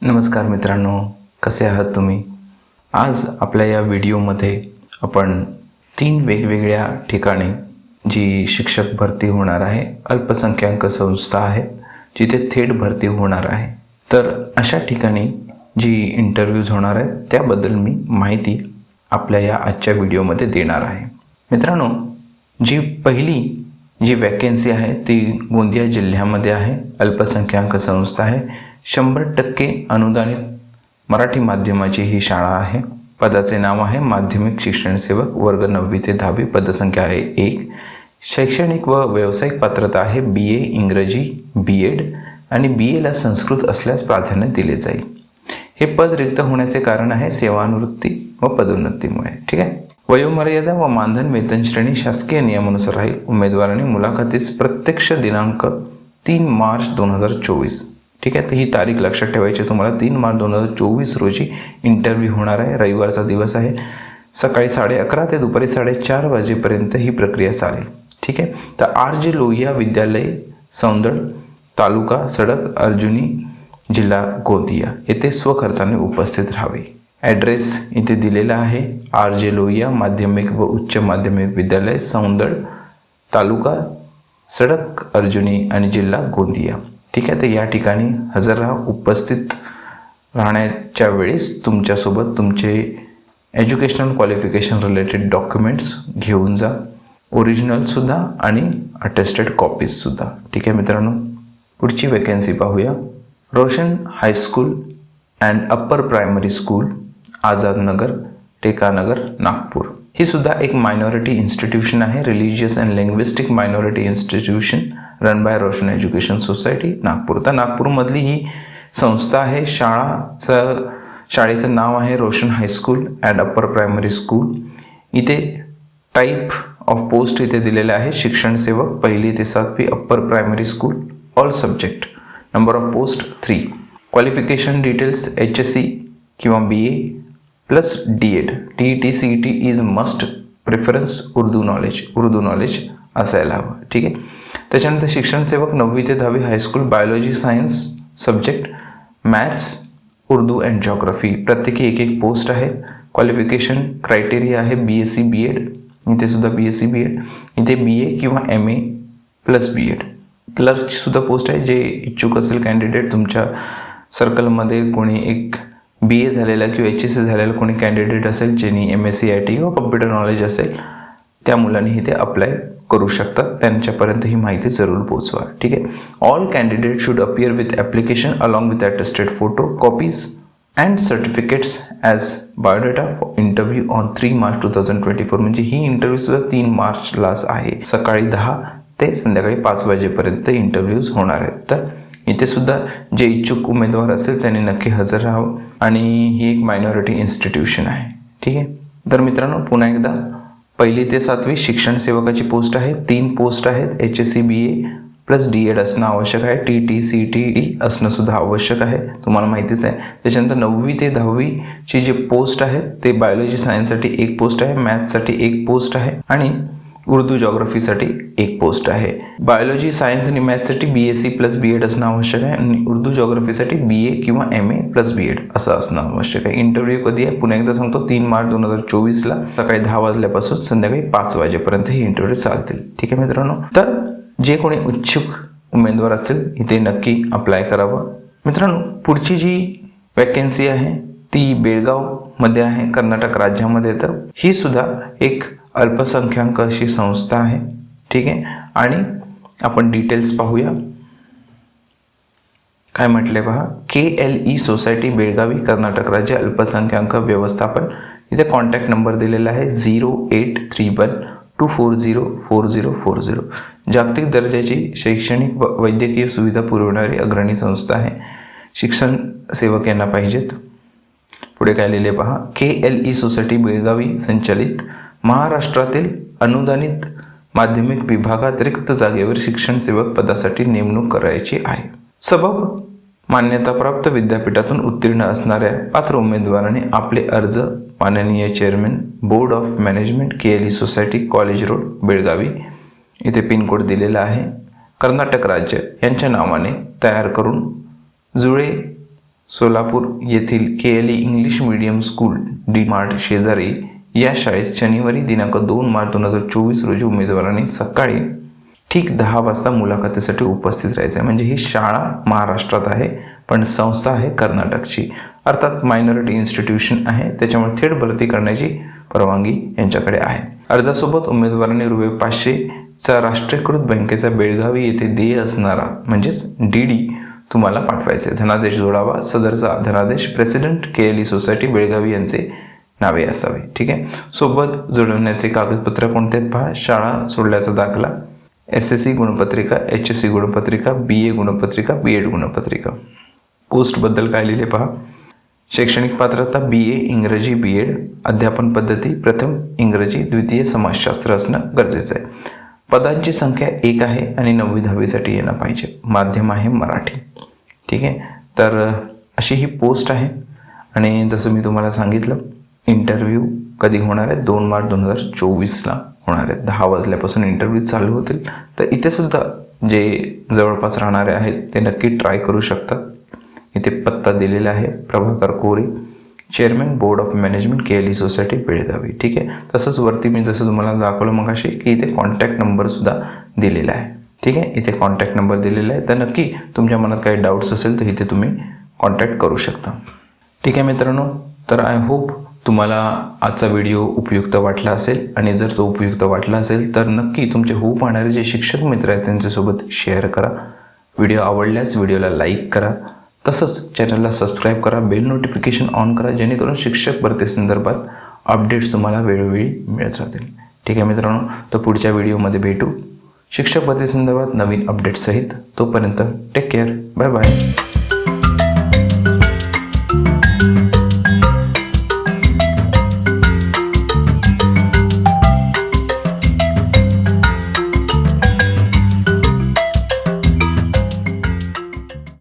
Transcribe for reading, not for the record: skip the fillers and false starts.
नमस्कार मित्रांनो, कसे आहात तुम्ही? आज आपल्या या व्हिडिओमध्ये आपण 3 वेगवेगळ्या ठिकाणी जी शिक्षक भरती होणार आहे, अल्पसंख्याक संस्था आहेत जिथे थेट भरती होणार आहे. तर अशा ठिकाणी जी इंटरव्ह्यूज होणार आहेत त्याबद्दल मी माहिती आपल्या या आजच्या व्हिडिओमध्ये देणार आहे. मित्रांनो, जी पहिली जी वॅकेन्सी आहे ती गोंदिया जिल्ह्यामध्ये आहे. अल्पसंख्याक संस्था आहे. 100% अनुदानित मराठी माध्यमाची ही शाळा आहे. पदाचे नाव आहे माध्यमिक शिक्षण सेवक, वर्ग 9वी ते 10वी, पदसंख्या आहे 1. शैक्षणिक व व्यावसायिक पात्रता आहे BA इंग्रजी, BEd आणि BAला संस्कृत असल्यास प्राधान्य दिले जाईल. हे पद रिक्त होण्याचे कारण आहे सेवानिवृत्ती व पदोन्नतीमुळे. ठीक आहे. वयोमर्यादा व मानधन वेतन श्रेणी शासकीय नियमानुसार राहील. उमेदवारांनी मुलाखतीस प्रत्यक्ष दिनांक 3 मार्च 2024. ठीक आहे. तर ही तारीख लक्षात ठेवायची तुम्हाला. 3 मार्च 2024 रोजी इंटरव्ह्यू होणार आहे. रविवारचा दिवस आहे. सकाळी 11:30 ते दुपारी 4:30 वाजेपर्यंत ही प्रक्रिया चालेल. ठीक आहे. तर RJ लोहिया विद्यालय, सौंदड, तालुका सडक, अर्जुनी, जिल्हा गोंदिया येथे स्वखर्चाने उपस्थित राहावे. ॲड्रेस इथे दिलेला आहे. RJ लोहिया माध्यमिक व उच्च माध्यमिक विद्यालय, सौंदड, तालुका सडक, अर्जुनी आणि जिल्हा गोंदिया. ठीक आहे. तर या ठिकाणी हजर राहा. उपस्थित राहण्याच्या वेळेस तुमच्यासोबत तुमचे एज्युकेशनल क्वालिफिकेशन रिलेटेड डॉक्युमेंट्स घेऊन जा, ओरिजिनलसुद्धा आणि अटेस्टेड कॉपीजसुद्धा. ठीक आहे मित्रांनो. पुढची वॅकेन्सी पाहूया. Roshan high school and upper primary school, Azadnagar, Tekanagar, Nagpur. ही सुद्धा एक मायनॉरिटी इन्स्टिट्यूशन आहे. Religious and linguistic minority institution run by Roshan education society, Nagpur. तर नागपूरमधली ही संस्था आहे. शाळेचं नाव आहे Roshan high school and upper primary school. इथे टाईप ऑफ पोस्ट इथे दिलेले आहे. शिक्षण सेवक 1ली ते 7वी, upper primary school, all subject. Number of post 3. Qualification details HSC किंवा BA plus DEd. TET CET is must. Preference Urdu knowledge असायला हवं. ठीक आहे. त्याच्यानंतर शिक्षण सेवक 9वी ते 10वी high school, biology science subject, maths, Urdu and geography. प्रत्येकी एक पोस्ट आहे. क्वालिफिकेशन क्रायटेरिया आहे BSc BEd. इथे सुद्धा BSc BEd. इथे BA किंवा MA प्लस BEd. क्लर्कची सुद्धा पोस्ट आहे. जे इच्छुक असेल कॅन्डिडेट, तुमच्या सर्कलमध्ये कोणी एक BA झालेला किंवा HSC झालेला कोणी कॅन्डिडेट असेल ज्यांनी MSc IT किंवा कम्प्युटर नॉलेज असेल, त्या मुलांनी इथे अप्लाय करू शकतात. त्यांच्यापर्यंत ही माहिती जरूर पोहोचवा. ठीक आहे. All candidate should appear with application along with attested photo copies and certificates as biodata for interview on 3 March 2024. म्हणजे ही इंटरव्ह्यू सुद्धा 3 मार्चलाच आहे. सकाळी 10 ते संध्याकाळी 5 वाजेपर्यंत इंटरव्ह्यूज होणार आहेत. तर इथे सुद्धा जे इच्छुक उमेदवार असेल त्यांनी नक्की हजर राहावं. आणि ही एक मायनॉरिटी इन्स्टिट्यूशन आहे. ठीक आहे. तर मित्रांनो, पुन्हा एकदा 1ली ते 7वी शिक्षण सेवकाची पोस्ट आहे. 3 पोस्ट आहेत. HSC BA प्लस DEd असणं आवश्यक आहे. TET CET असणं सुद्धा आवश्यक आहे. तुम्हाला माहितीच आहे. त्याच्यानंतर 9वी ते 10वीची जे पोस्ट आहेत ते बायोलॉजी सायन्ससाठी 1 पोस्ट आहे, मॅथ्ससाठी 1 पोस्ट आहे आणि उर्दू जॉग्राफीसाठी 1 पोस्ट आहे. बायोलॉजी सायन्स आणि मॅथ्ससाठी BSc प्लस BEd असणं आवश्यक आहे आणि उर्दू जॉग्राफीसाठी BA किंवा MA प्लस BEd असं असणं आवश्यक आहे. इंटरव्ह्यू कधी आहे? पुन्हा एकदा सांगतो, 3 मार्च 2024ला सकाळी 10 वाजल्यापासून संध्याकाळी 5 वाजेपर्यंत हे इंटरव्ह्यू चालतील. ठीक आहे मित्रांनो. तर जे कोणी इच्छुक उमेदवार असतील इथे नक्की अप्लाय करावं. मित्रांनो, पुढची जी वॅकेन्सी आहे ती बेळगावमध्ये आहे, कर्नाटक राज्यामध्ये. तर ही सुद्धा एक अल्पसंख्याक अशी संस्था आहे. ठीक आहे. आणि आपण डिटेल्स पाहूया. काय म्हटले पहा. KLE सोसायटी, बेळगावी, कर्नाटक राज्य, अल्पसंख्याक व्यवस्थापन. इथे कॉन्टॅक्ट नंबर दिलेला आहे 0831-240-4040. जागतिक दर्जाची शैक्षणिक व वैद्यकीय सुविधा पुरवणारी अग्रणी संस्था आहे. शिक्षण सेवक यांना पाहिजेत. पुढे काय लिहिले पहा. KLE सोसायटी बेळगावी संचालित महाराष्ट्रातील अनुदानित माध्यमिक विभागात रिक्त जागेवर शिक्षण सेवक पदासाठी नेमणूक करायची आहे. सबब मान्यताप्राप्त विद्यापीठातून उत्तीर्ण असणाऱ्या पात्र उमेदवारांनी आपले अर्ज माननीय chairman board of management KLE society, college road, Belagavi, इथे पिनकोड दिलेला आहे, कर्नाटक राज्य यांच्या नावाने तयार करून जुळे सोलापूर येथील KLE English medium school D mart शेजारी या शाळेत शनिवारी दिनांक 2 मार्च 2024 रोजी उमेदवारांनी सकाळी ठीक 10 वाजता मुलाखतीसाठी उपस्थित राहायचं आहे. म्हणजे ही शाळा महाराष्ट्रात आहे पण संस्था आहे कर्नाटकची, अर्थात मायनॉरिटी इन्स्टिट्यूशन आहे, त्याच्यामुळे थेट भरती करण्याची परवानगी यांच्याकडे आहे. अर्जासोबत उमेदवारांनी ₹500चा राष्ट्रीयकृत बँकेचा बेळगावी येथे देय असणारा म्हणजेच DD तुम्हाला पाठवायचे. धनादेश जोडावा. सदरचा धनादेश प्रेसिडेंट KLE सोसायटी बेळगावी यांचे नावे असावे. ठीक आहे. सोबत जोडवण्याचे कागदपत्र कोणते आहेत पहा. शाळा सोडल्याचा दाखला, SSC गुणपत्रिका, HSC गुणपत्रिका, BA गुणपत्रिका, BEd गुणपत्रिका. पोस्टबद्दल काय लिहिले पहा. शैक्षणिक पात्रता BA इंग्रजी BEd. अध्यापन पद्धती प्रथम इंग्रजी, द्वितीय समाजशास्त्र असणं गरजेचं आहे. पदांची संख्या 1 आहे आणि 9वी 10वीसाठी येणं पाहिजे. माध्यम आहे मराठी. ठीक आहे. तर अशी ही पोस्ट आहे आणि जसं मी तुम्हाला सांगितलं इंटरव्ह्यू कधी होणार आहे 2 मार्च 2024ला होणार आहे. 10 वाजल्यापासून इंटरव्ह्यू चालू होतील. तर इथे सुद्धा जे जवळपास राहणारे आहेत ते नक्की ट्राय करू शकतात. इथे पत्ता दिलेला आहे. Prabhakar Kore, chairman board of management KLE society Belagavi. ठीक आहे. तसंच वरती मी जसं तुम्हाला दाखवलं मगाशी की इथे कॉन्टॅक्ट नंबरसुद्धा दिलेला आहे. ठीक आहे. इथे कॉन्टॅक्ट नंबर दिलेला आहे. तर नक्की तुमच्या मनात काही डाऊट्स असेल तर इथे तुम्ही कॉन्टॅक्ट करू शकता. ठीक आहे मित्रांनो. तर आय होप तुम्हाला आजचा व्हिडिओ उपयुक्त वाटला असेल आणि जर तो उपयुक्त वाटला असेल तर नक्की तुमचे होऊ पाहणारे जे शिक्षक मित्र आहेत त्यांच्यासोबत शेअर करा. व्हिडिओ आवडल्यास व्हिडिओला लाईक करा. तसंच चॅनलला सबस्क्राईब करा. बेल नोटिफिकेशन ऑन करा जेणेकरून शिक्षक भरती संदर्भात अपडेट्स तुम्हाला वेळोवेळी मिळत राहतील. ठीक आहे मित्रांनो. तर पुढच्या व्हिडिओमध्ये भेटू शिक्षक भरती संदर्भात नवीन अपडेट्ससहित. तोपर्यंत टेक केअर. Bye bye.